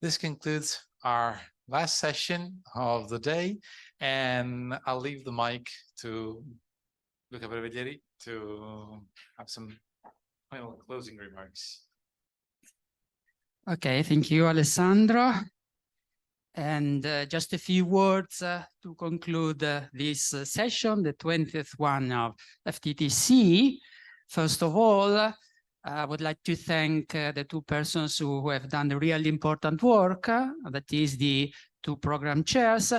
this concludes our last session of the day, and I'll leave the mic to Luca Breveglieri to have some final closing remarks. Okay, thank you, Alessandro. And just a few words to conclude this session, the 20th one of FDTC. First of all, I would like to thank the two persons who have done the really important work, that is the two program chairs,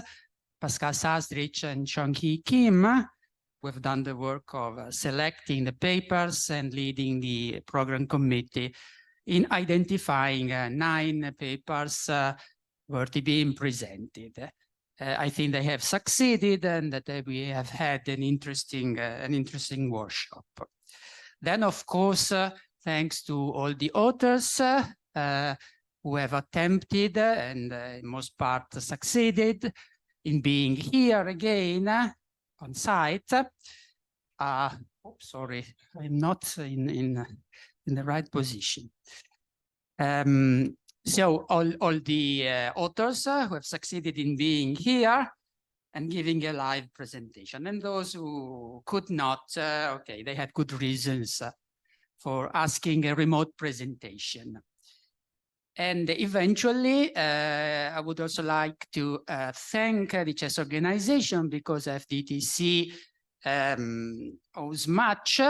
Pascal Sasdrich and Chong-Hee Kim, who have done the work of selecting the papers and leading the program committee in identifying 9 papers worthy being presented. I think they have succeeded and that we have had an interesting workshop. Then, of course, thanks to all the authors who have attempted and in most part succeeded in being here again on site. Sorry, I'm not in the right position. So all the authors who have succeeded in being here and giving a live presentation, and those who could not, okay, they had good reasons for asking a remote presentation. And eventually, I would also like to thank the chess organization, because FDTC owes much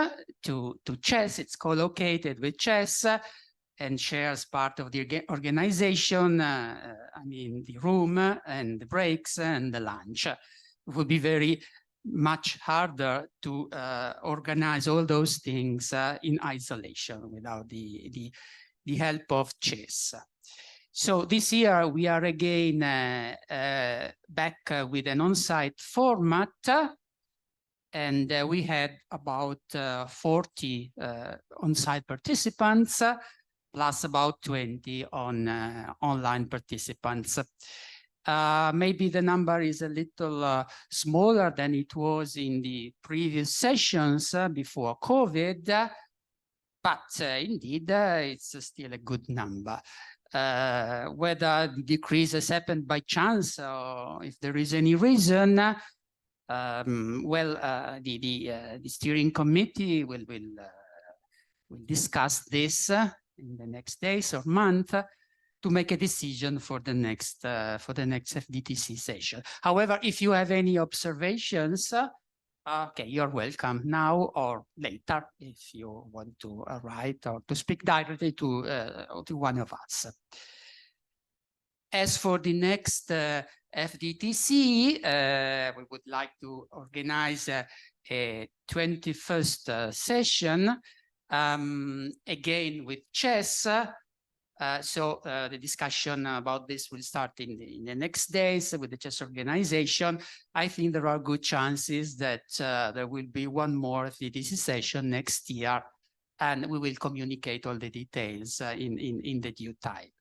to chess. It's co-located with chess and shares part of the organization, I mean, the room and the breaks and the lunch. It would be very much harder to organize all those things in isolation without the help of chess. So this year we are again back with an on-site format, and we had about 40 on-site participants, plus about 20 on online participants. Maybe the number is a little smaller than it was in the previous sessions before COVID, but indeed it's still a good number. Whether the decrease has happened by chance or if there is any reason, the steering committee will discuss this in the next days or month to make a decision for the next FDTC session. However, if you have any observations, okay, you're welcome now or later if you want to write or to speak directly to one of us. As for the next FDTC, we would like to organize a 21st session, again with chess. So the discussion about this will start in the next days with the chess organization. I think there are good chances that there will be one more FDTC session next year, and we will communicate all the details in the due time,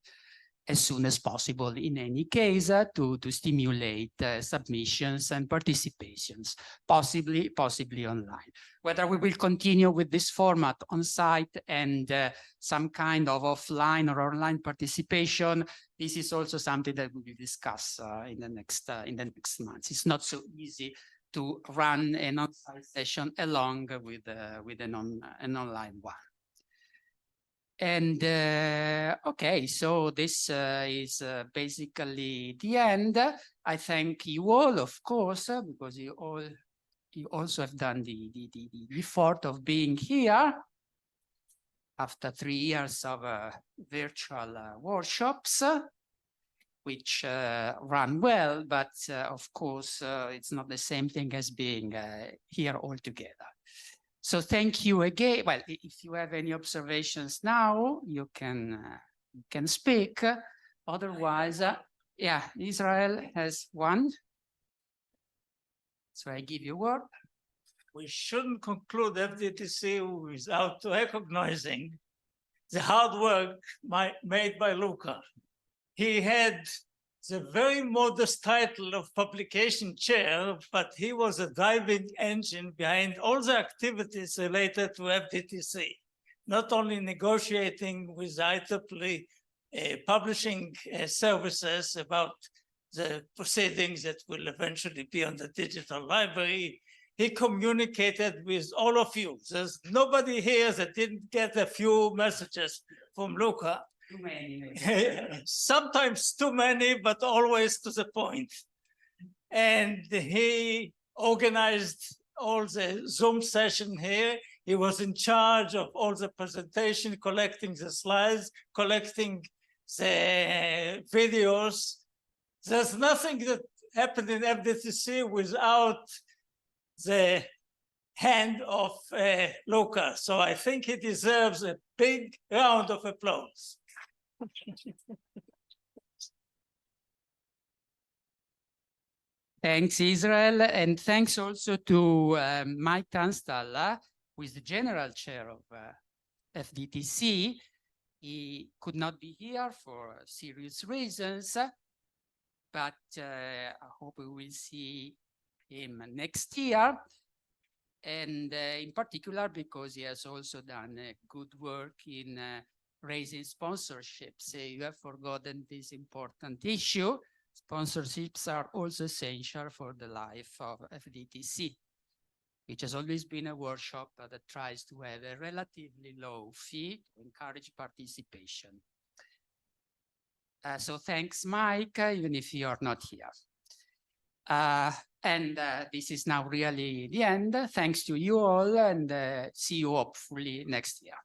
as soon as possible, in any case, to stimulate submissions and participations, possibly online. Whether we will continue with this format on site and some kind of offline or online participation, this is also something that we will discuss in the next months. It's not so easy to run an on-site session along with an online one. And okay, so this is basically the end. I thank you all, of course, because you also have done the effort of being here after 3 years of virtual workshops, which run well, but of course it's not the same thing as being here all together. So thank you again. Well, if you have any observations now, you can speak. Otherwise, yeah, Israel has one. So I give you a word. We shouldn't conclude FDTC without recognizing the hard work made by Luca. He had the very modest title of publication chair, but he was a driving engine behind all the activities related to FDTC, not only negotiating with IEEE publishing services about the proceedings that will eventually be on the digital library. He communicated with all of you. There's nobody here that didn't get a few messages from Luca. Too many. Sometimes too many, but always to the point. And he organized all the Zoom session here. He was in charge of all the presentation, collecting the slides, collecting the videos. There's nothing that happened in FDTC without the hand of Luca. So I think he deserves a big round of applause. Thanks, Israel, and thanks also to Mike Tunstall, who is the general chair of FDTC. He could not be here for serious reasons, but I hope we will see him next year. And in particular, because he has also done good work in raising sponsorships. You have forgotten this important issue. Sponsorships are also essential for the life of FDTC, which has always been a workshop that tries to have a relatively low fee to encourage participation. So thanks, Mike, even if you are not here. And this is now really the end. Thanks to you all, and see you hopefully next year.